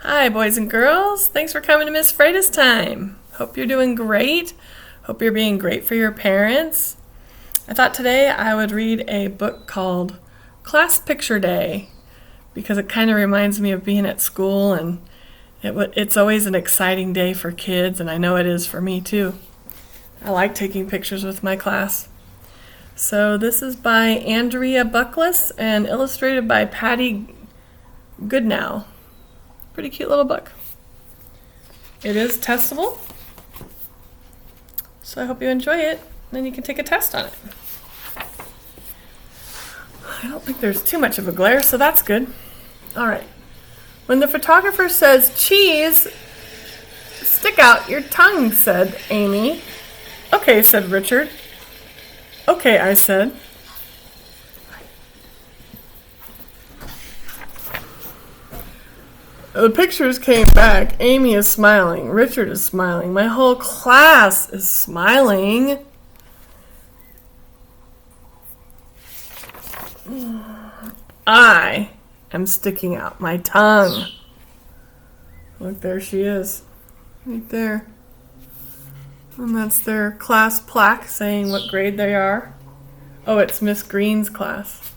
Hi, boys and girls. Thanks for coming to Miss Freitas Time. Hope you're doing great. Hope you're being great for your parents. I thought today I would read a book called Class Picture Day because it kind of reminds me of being at school, and it's always an exciting day for kids, and I know it is for me too. I like taking pictures with my class. So this is by Andrea Buckless and illustrated by Patti Goodnow. Pretty cute little book. It is testable, so I hope you enjoy it. Then you can take a test on it. I don't think there's too much of a glare, so that's good. All right. When the photographer says cheese, stick out your tongue, said Amy. Okay, said Richard. Okay, I said. The pictures came back. Amy is smiling. Richard is smiling. My whole class is smiling. I am sticking out my tongue. Look, there she is. Right there. And that's their class plaque saying what grade they are. Oh, it's Miss Green's class.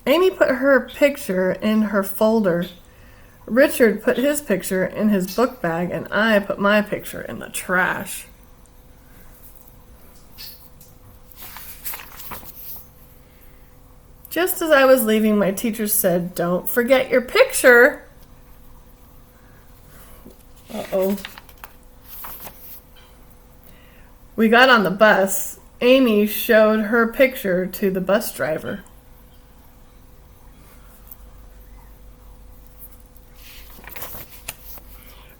Amy put her picture in her folder. Richard put his picture in his book bag, and I put my picture in the trash. Just as I was leaving, my teacher said, "Don't forget your picture." Uh-oh. We got on the bus. Amy showed her picture to the bus driver.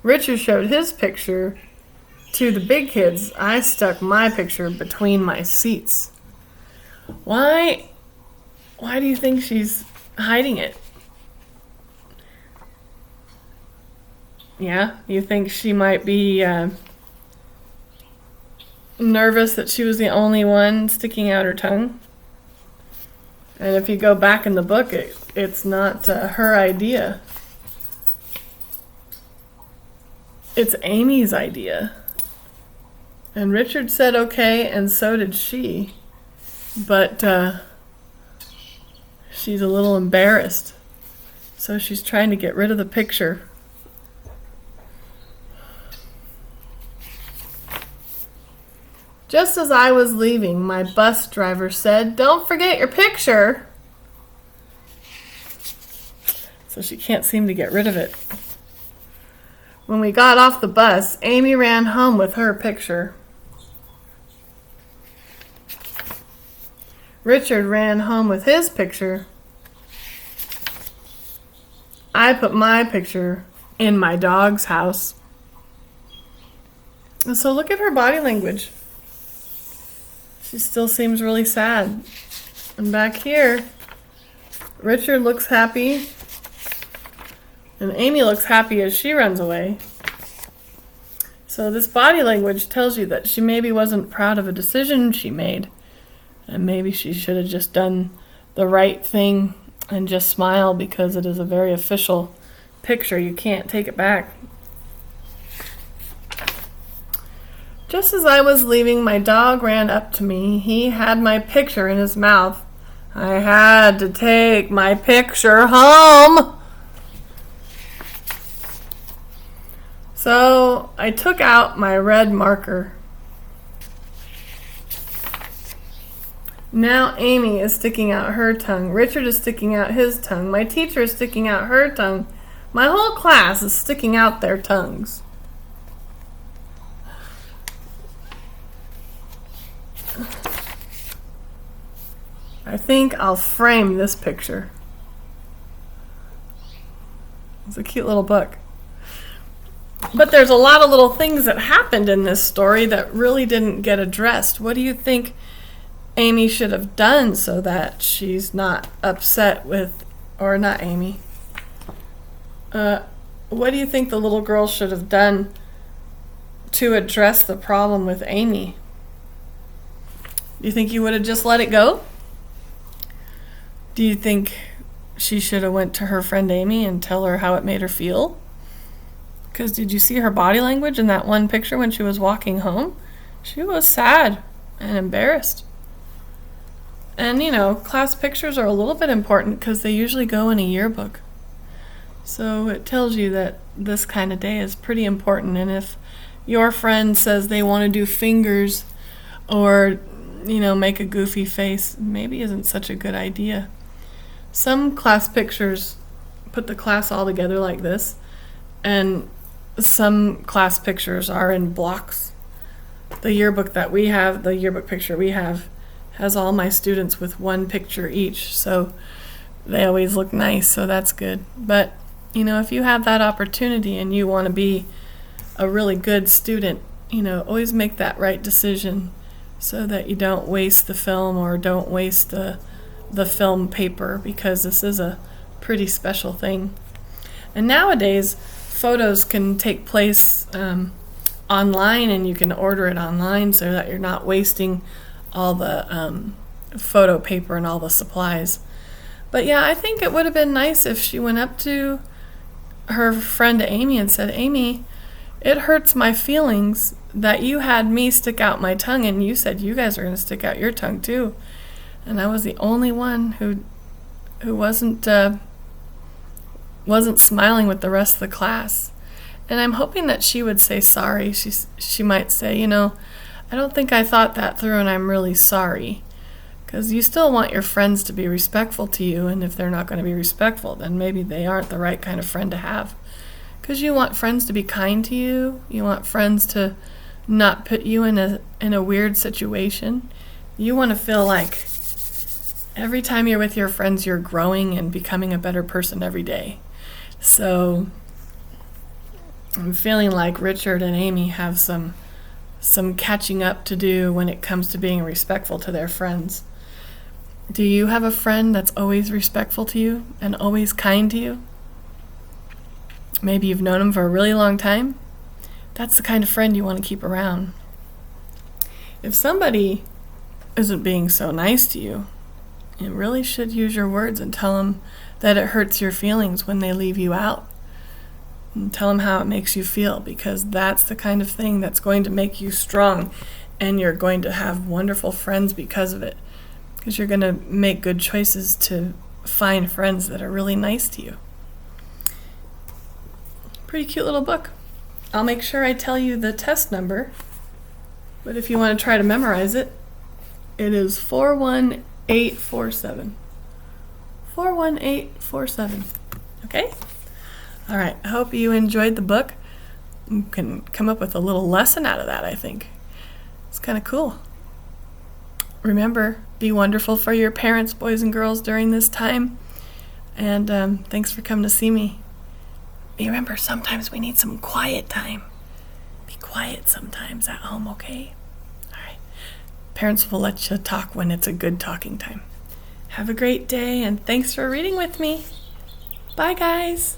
Richard showed his picture to the big kids. I stuck my picture between my seats. Why do you think she's hiding it? Yeah, you think she might be nervous that she was the only one sticking out her tongue? And if you go back in the book, it's not her idea. It's Amy's idea. And Richard said okay, and so did she. But she's a little embarrassed. So she's trying to get rid of the picture. Just as I was leaving, my bus driver said, "Don't forget your picture." So she can't seem to get rid of it. When we got off the bus, Amy ran home with her picture. Richard ran home with his picture. I put my picture in my dog's house. And so look at her body language. She still seems really sad. And back here, Richard looks happy. And Amy looks happy as she runs away. So this body language tells you that she maybe wasn't proud of a decision she made. And maybe she should have just done the right thing and just smile, because it is a very official picture. You can't take it back. Just as I was leaving, my dog ran up to me. He had my picture in his mouth. I had to take my picture home. So I took out my red marker. Now Amy is sticking out her tongue. Richard is sticking out his tongue. My teacher is sticking out her tongue. My whole class is sticking out their tongues. I think I'll frame this picture. It's a cute little book. But there's a lot of little things that happened in this story that really didn't get addressed. What do you think Amy should have done so that she's not upset with, or not Amy? What do you think the little girl should have done to address the problem with Amy? Do you think you would have just let it go? Do you think she should have went to her friend Amy and tell her how it made her feel. Because did you see her body language in that one picture when she was walking home? She was sad and embarrassed. And class pictures are a little bit important because they usually go in a yearbook. So it tells you that this kind of day is pretty important. And if your friend says they want to do fingers or, make a goofy face, maybe isn't such a good idea. Some class pictures put the class all together like this, and some class pictures are in blocks. The yearbook picture we have, has all my students with one picture each, so they always look nice, so that's good. But, if you have that opportunity and you want to be a really good student, always make that right decision so that you don't waste the film or don't waste the film paper, because this is a pretty special thing. And nowadays, photos can take place online, and you can order it online so that you're not wasting all the photo paper and all the supplies. But yeah, I think it would have been nice if she went up to her friend Amy and said, Amy, it hurts my feelings that you had me stick out my tongue, and you said you guys are going to stick out your tongue too. And I was the only one who wasn't smiling with the rest of the class. And I'm hoping that she would say sorry. She might say, I don't think I thought that through, and I'm really sorry. Because you still want your friends to be respectful to you, and if they're not going to be respectful, then maybe they aren't the right kind of friend to have. Because you want friends to be kind to you. You want friends to not put you in a weird situation. You want to feel like every time you're with your friends, you're growing and becoming a better person every day. So I'm feeling like Richard and Amy have some catching up to do when it comes to being respectful to their friends. Do you have a friend that's always respectful to you and always kind to you? Maybe you've known them for a really long time. That's the kind of friend you want to keep around. If somebody isn't being so nice to you, you really should use your words and tell them that it hurts your feelings when they leave you out. And tell them how it makes you feel, because that's the kind of thing that's going to make you strong, and you're going to have wonderful friends because of it, because you're going to make good choices to find friends that are really nice to you. Pretty cute little book. I'll make sure I tell you the test number, but if you want to try to memorize it, it is 41847. 41847. Okay? All right, I hope you enjoyed the book. You can come up with a little lesson out of that, I think. It's kind of cool. Remember, be wonderful for your parents, boys and girls, during this time. And thanks for coming to see me. Remember, sometimes we need some quiet time. Be quiet sometimes at home, okay? All right. Parents will let you talk when it's a good talking time. Have a great day, and thanks for reading with me. Bye, guys.